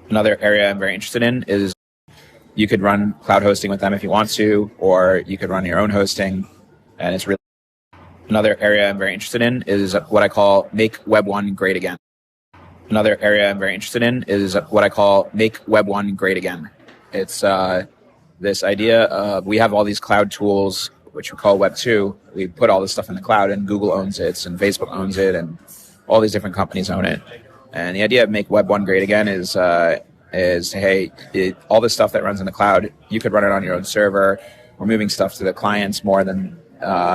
Another area I'm very interested in is you could run cloud hosting with them if you want to, or you could run your own hosting. And it's really another area I'm very interested in is what I call make Web1 great again. Another area I'm very interested in is what I call make Web1 great again. It's this idea of we have all these cloud tools, which we call Web2. We put all this stuff in the cloud, and Google owns it, and Facebook owns it, and all these different companies own it. And the idea of make Web1 great again is hey, all this stuff that runs in the cloud, you could run it on your own server. We're moving stuff to the clients more than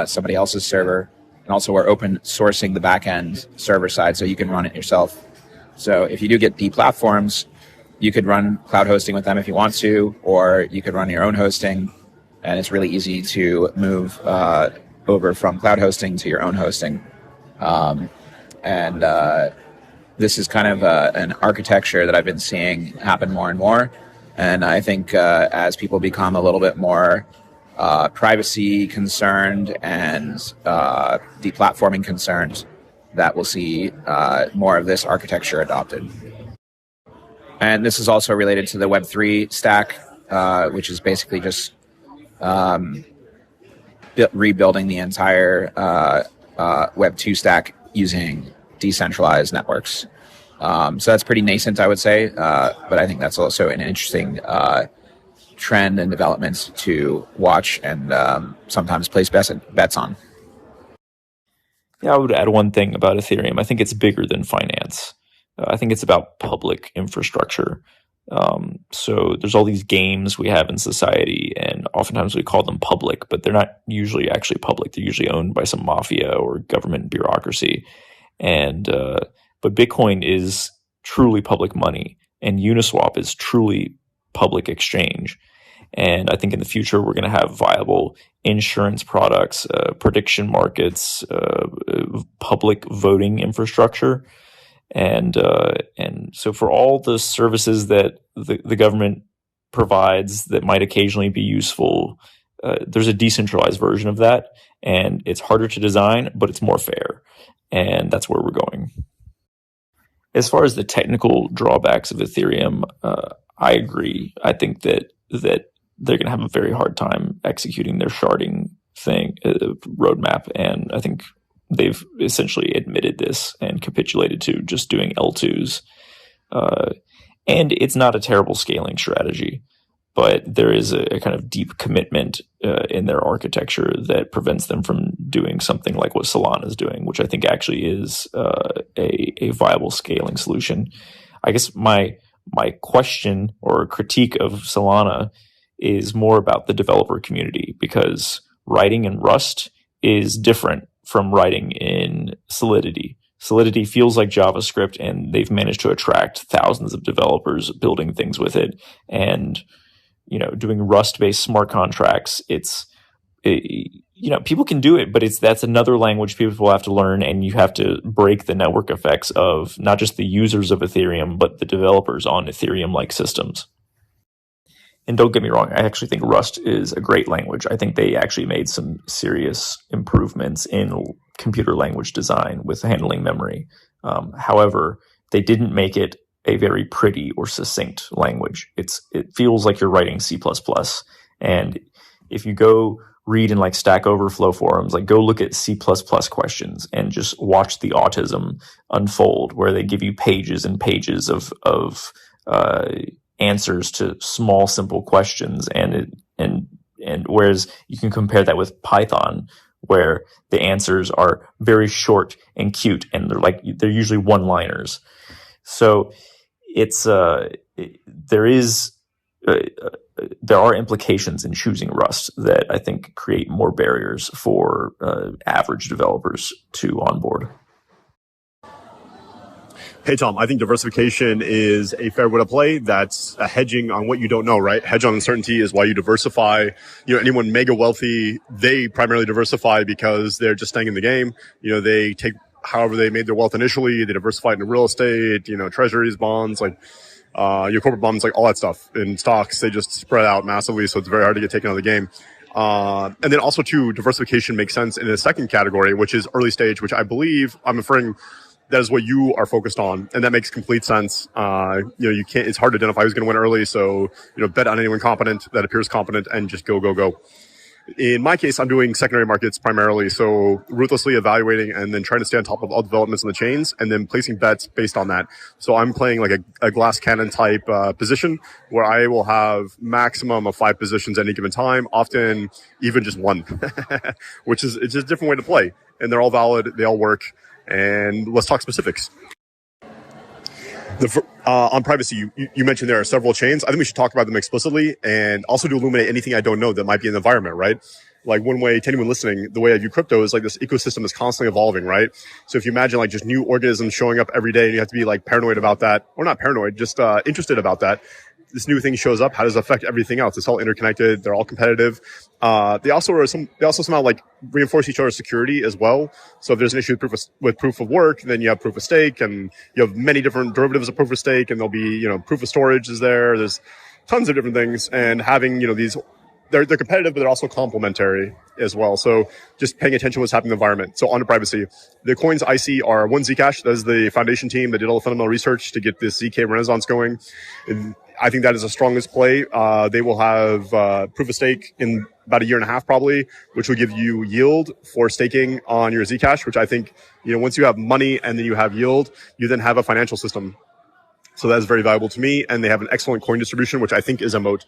somebody else's server. And also we're open sourcing the back-end server side so you can run it yourself. So if you do get deplatforms, you could run cloud hosting with them if you want to, or you could run your own hosting. And it's really easy to move over from cloud hosting to your own hosting. This is kind of an architecture that I've been seeing happen more and more. And I think as people become a little bit more privacy concerned and deplatforming concerned, that we'll see more of this architecture adopted. And this is also related to the Web3 stack, which is basically just rebuilding the entire Web2 stack using decentralized networks. So that's pretty nascent, I would say, but I think that's also an interesting trend and development to watch and sometimes place bets on. Yeah, I would add one thing about Ethereum. I think it's bigger than finance. I think it's about public infrastructure. So there's all these games we have in society, and oftentimes we call them public, but they're not usually actually public. They're usually owned by some mafia or government bureaucracy. But Bitcoin is truly public money, and Uniswap is truly public exchange. And I think in the future, we're going to have viable insurance products, prediction markets, public voting infrastructure. And so for all the services that the government provides that might occasionally be useful, there's a decentralized version of that. And it's harder to design, but it's more fair. And that's where we're going. As far as the technical drawbacks of Ethereum, I agree. I think that they're going to have a very hard time executing their sharding roadmap, and I think they've essentially admitted this and capitulated to just doing L2s. And it's not a terrible scaling strategy, but there is a kind of deep commitment in their architecture that prevents them from doing something like what Solana is doing, which I think actually is a viable scaling solution. I guess my question or critique of Solana is more about the developer community, because writing in Rust is different from writing in Solidity. Solidity feels like JavaScript, and they've managed to attract thousands of developers building things with it. And doing Rust-based smart contracts, people can do it, but that's another language people will have to learn, and you have to break the network effects of not just the users of Ethereum, but the developers on Ethereum-like systems. And don't get me wrong, I actually think Rust is a great language. I think they actually made some serious improvements in computer language design with handling memory. However, they didn't make it a very pretty or succinct language. It feels like you're writing C++. And if you go read in like Stack Overflow forums, like go look at C++ questions and just watch the autism unfold, where they give you pages and pages of answers to small, simple questions. And whereas you can compare that with Python, where the answers are very short and cute, and they're usually one-liners. So there are implications in choosing Rust that I think create more barriers for average developers to onboard. Hey, Tom, I think diversification is a fair way to play. That's a hedging on what you don't know, right? Hedge on uncertainty is why you diversify. Anyone mega wealthy, they primarily diversify because they're just staying in the game. They take however they made their wealth initially, they diversify into real estate, treasuries, bonds, your corporate bonds, all that stuff. In stocks, they just spread out massively, so it's very hard to get taken out of the game. And then also, too, diversification makes sense in the second category, which is early stage, which I believe I'm referring that is what you are focused on, and that makes complete sense. You can't. It's hard to identify who's going to win early, so bet on anyone competent that appears competent, and just go, go, go. In my case, I'm doing secondary markets primarily, so ruthlessly evaluating and then trying to stay on top of all developments in the chains and then placing bets based on that. So I'm playing like a glass cannon type position where I will have maximum of 5 positions at any given time, often even just 1, which is it's just a different way to play. And they're all valid, they all work. And let's talk specifics. On privacy, you mentioned there are several chains. I think we should talk about them explicitly and also to illuminate anything I don't know that might be in the environment, right? Like one way to anyone listening, the way I view crypto is like this ecosystem is constantly evolving, right? So if you imagine like just new organisms showing up every day and you have to be like paranoid about that, or not paranoid, just interested about that. This new thing shows up. How does it affect everything else? It's all interconnected. They're all competitive. They also somehow like reinforce each other's security as well. So if there's an issue with proof of work, then you have proof of stake, and you have many different derivatives of proof of stake, and there'll be proof of storage is there. There's tons of different things, and having these. They're competitive, but they're also complementary as well. So just paying attention to what's happening in the environment. So on to privacy. The coins I see are one Zcash. That is the foundation team that did all the fundamental research to get this ZK renaissance going. And I think that is the strongest play. They will have proof of stake in about a year and a half probably, which will give you yield for staking on your Zcash, which I think, once you have money and then you have yield, you then have a financial system. So that is very valuable to me. And they have an excellent coin distribution, which I think is a moat.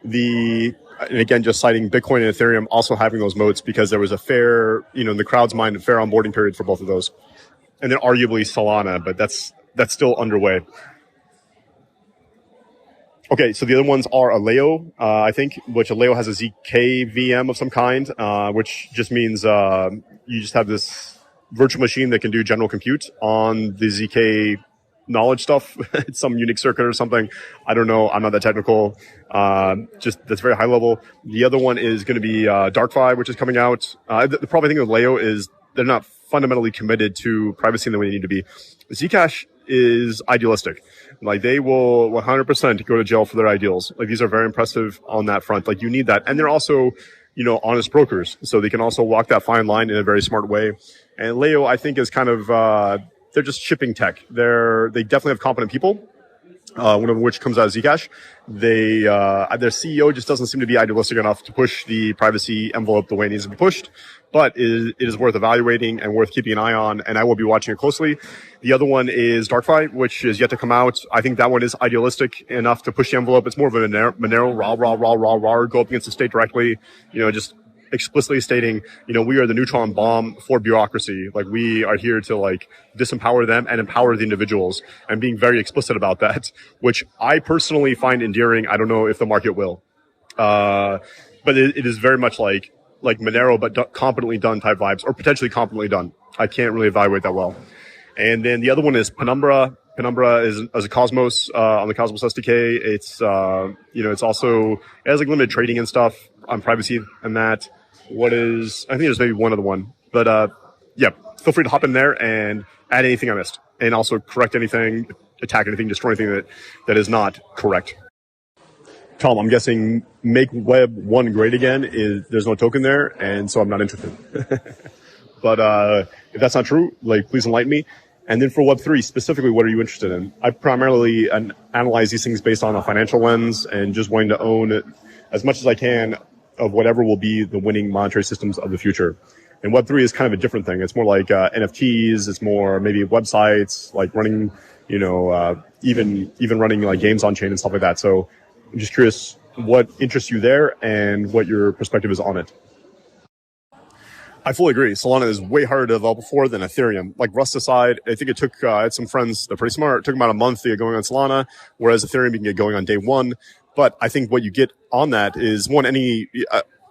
And again, just citing Bitcoin and Ethereum also having those moats because there was a fair, in the crowd's mind, a fair onboarding period for both of those. And then arguably Solana, but that's still underway. Okay, so the other ones are Aleo, I think, which Aleo has a ZK VM of some kind, which just means you just have this virtual machine that can do general compute on the ZK knowledge stuff. It's some unique circuit or something. I don't know. I'm not that technical. Just that's very high level. The other one is going to be DarkFi, which is coming out. The problem I think with Leo is they're not fundamentally committed to privacy in the way they need to be. Zcash is idealistic. Like they will 100% go to jail for their ideals. Like these are very impressive on that front. Like you need that. And they're also, honest brokers. So they can also walk that fine line in a very smart way. And Leo, I think, is kind of, they're just shipping tech. They definitely have competent people, one of which comes out of Zcash. Their CEO just doesn't seem to be idealistic enough to push the privacy envelope the way it needs to be pushed, but it is worth evaluating and worth keeping an eye on, and I will be watching it closely. The other one is DarkFi, which is yet to come out. I think that one is idealistic enough to push the envelope. It's more of a Monero, go up against the state directly, just explicitly stating, we are the neutron bomb for bureaucracy. Like we are here to like disempower them and empower the individuals, and being very explicit about that, which I personally find endearing. I don't know if the market will, but it is very much like Monero, but competently done type vibes, or potentially competently done. I can't really evaluate that well. And then the other one is Penumbra. Penumbra is a Cosmos on the Cosmos SDK. It's it's also it has like limited trading and stuff on privacy and that. I think there's maybe one other one, but yeah, feel free to hop in there and add anything I missed, and also correct anything, attack anything, destroy anything that is not correct. Tom, I'm guessing make Web1 great again there's no token there, and so I'm not interested. But if that's not true, please enlighten me. And then for Web3 specifically, what are you interested in? I primarily analyze these things based on a financial lens and just wanting to own it as much as I can of whatever will be the winning monetary systems of the future. And Web3 is kind of a different thing. It's more like NFTs. It's more maybe websites, like running, even running like games on chain and stuff like that. So I'm just curious what interests you there and what your perspective is on it. I fully agree. Solana is way harder to develop for than Ethereum. Like Rust aside, I think it took, I had some friends that are pretty smart. It took about a month to get going on Solana, whereas Ethereum you can get going on day one. But I think what you get on that is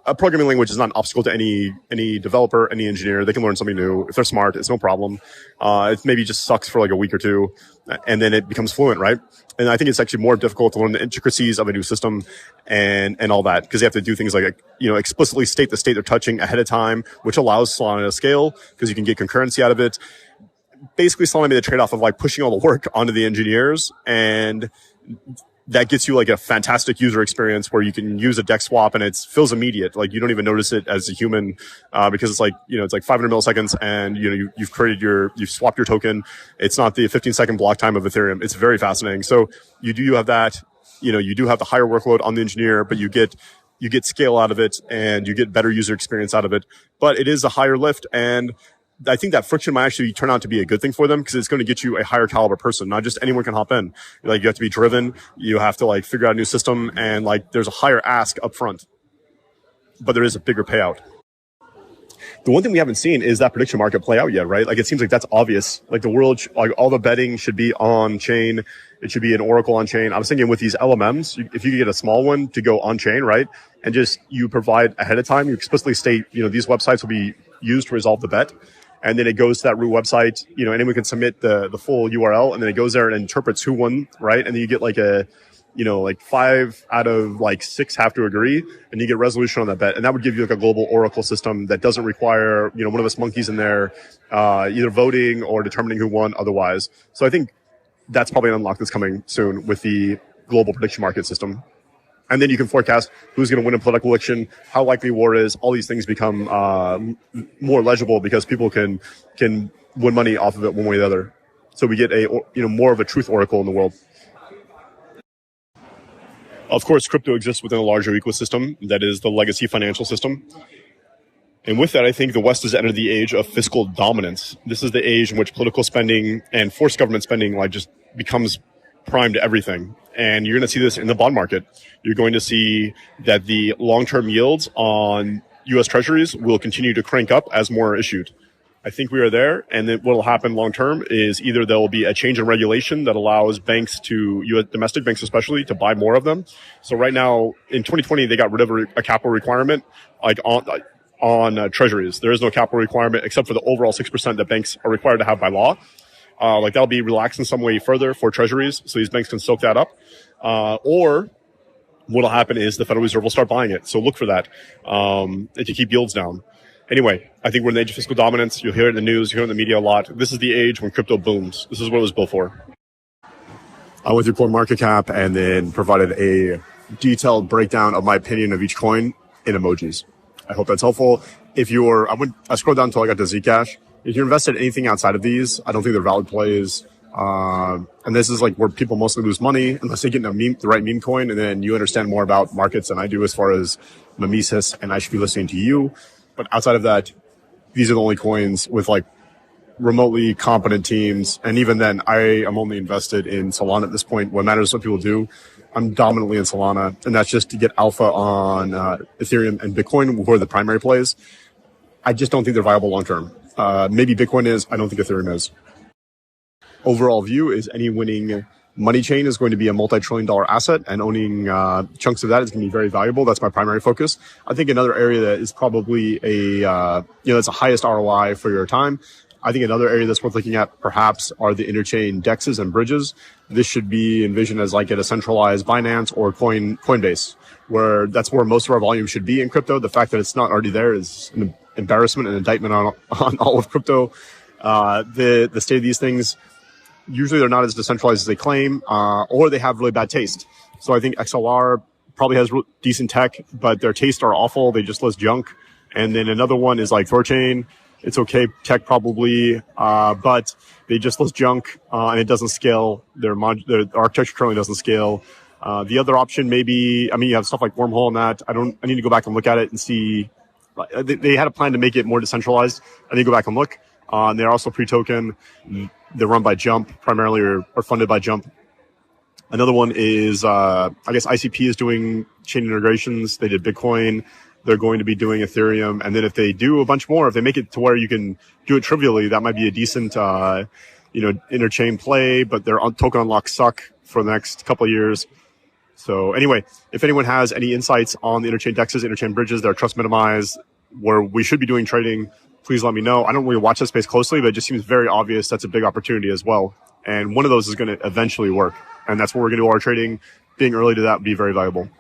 a programming language is not an obstacle to any developer, any engineer. They can learn something new. If they're smart, it's no problem. It maybe just sucks for like a week or two, and then it becomes fluent, right? And I think it's actually more difficult to learn the intricacies of a new system and all that, because you have to do things like, explicitly state the state they're touching ahead of time, which allows Solana to scale because you can get concurrency out of it. Basically, Solana made the trade-off of like pushing all the work onto the engineers, and that gets you like a fantastic user experience where you can use a DEX swap and it feels immediate. Like you don't even notice it as a human, because it's like, it's like 500 milliseconds and, you've swapped your token. It's not the 15-second block time of Ethereum. It's very fascinating. So you do have that, you do have the higher workload on the engineer, but you get scale out of it and you get better user experience out of it. But it is a higher lift, and I think that friction might actually turn out to be a good thing for them because it's going to get you a higher caliber person. Not just anyone can hop in. Like you have to be driven. You have to like figure out a new system, and like there's a higher ask up front, but there is a bigger payout. The one thing we haven't seen is that prediction market play out yet, right? Like it seems like that's obvious. Like the world, like all the betting should be on chain. It should be an Oracle on chain. I was thinking with these LMMs, if you could get a small one to go on chain, right? And just you provide ahead of time, you explicitly state, these websites will be used to resolve the bet. And then it goes to that root website, anyone can submit the full URL, and then it goes there and interprets who won, right? And then you get like like 5 out of like 6 have to agree, and you get resolution on that bet. And that would give you like a global Oracle system that doesn't require, one of us monkeys in there, either voting or determining who won otherwise. So I think that's probably an unlock that's coming soon with the global prediction market system. And then you can forecast who's going to win a political election, how likely war is. All these things become more legible because people can win money off of it one way or the other. So we get more of a truth oracle in the world. Of course, crypto exists within a larger ecosystem that is the legacy financial system. And with that, I think the West has entered the age of fiscal dominance. This is the age in which political spending and forced government spending just becomes prime to everything. And you're going to see this in the bond market. You're going to see that the long-term yields on U.S. treasuries will continue to crank up as more are issued. I think we are there. And then what will happen long-term is either there will be a change in regulation that allows banks U.S. domestic banks especially, to buy more of them. So right now, in 2020, they got rid of a capital requirement on treasuries. There is no capital requirement except for the overall 6% that banks are required to have by law. That'll be relaxed in some way further for treasuries, so these banks can soak that up. Or what'll happen is the Federal Reserve will start buying it. So look for that to keep yields down. Anyway, I think we're in the age of fiscal dominance. You'll hear it in the news, you hear it in the media a lot. This is the age when crypto booms. This is what it was built for. I went through CoinMarketCap and then provided a detailed breakdown of my opinion of each coin in emojis. I hope that's helpful. I scrolled down until I got to Zcash. If you're invested in anything outside of these, I don't think they're valid plays. And this is like where people mostly lose money unless they get the right meme coin, and then you understand more about markets than I do as far as mimesis, and I should be listening to you. But outside of that, these are the only coins with like remotely competent teams. And even then, I am only invested in Solana at this point. What matters is what people do. I'm dominantly in Solana, and that's just to get alpha on Ethereum and Bitcoin, who are the primary plays. I just don't think they're viable long term. Maybe Bitcoin is. I don't think Ethereum is. Overall view is any winning money chain is going to be a multi-trillion-dollar asset, and owning chunks of that is going to be very valuable. That's my primary focus. I think another area that is probably that's the highest ROI for your time. I think another area that's worth looking at perhaps are the interchain dexes and bridges. This should be envisioned as like a decentralized Binance or Coinbase, where that's where most of our volume should be in crypto. The fact that it's not already there is an embarrassment and indictment on all of crypto. The state of these things, usually they're not as decentralized as they claim, or they have really bad taste. So I think XLR probably has decent tech, but their tastes are awful. They just list junk. And then another one is like Thorchain. It's okay tech probably, but they just list junk, and it doesn't scale. Their architecture currently doesn't scale. The other option maybe, you have stuff like Wormhole and that. I need to go back and look at it and see. They had a plan to make it more decentralized. I need to go back and look. And they're also pre-token. They're run by Jump primarily, or funded by Jump. Another one is, I guess ICP is doing chain integrations. They did Bitcoin. They're going to be doing Ethereum. And then if they do a bunch more, if they make it to where you can do it trivially, that might be a decent, interchain play, but their token unlocks suck for the next couple of years. So anyway, if anyone has any insights on the interchain dexes, interchain bridges that are trust minimized, where we should be doing trading, please let me know. I don't really watch that space closely, but it just seems very obvious that's a big opportunity as well. And one of those is going to eventually work. And that's where we're going to do our trading. Being early to that would be very valuable.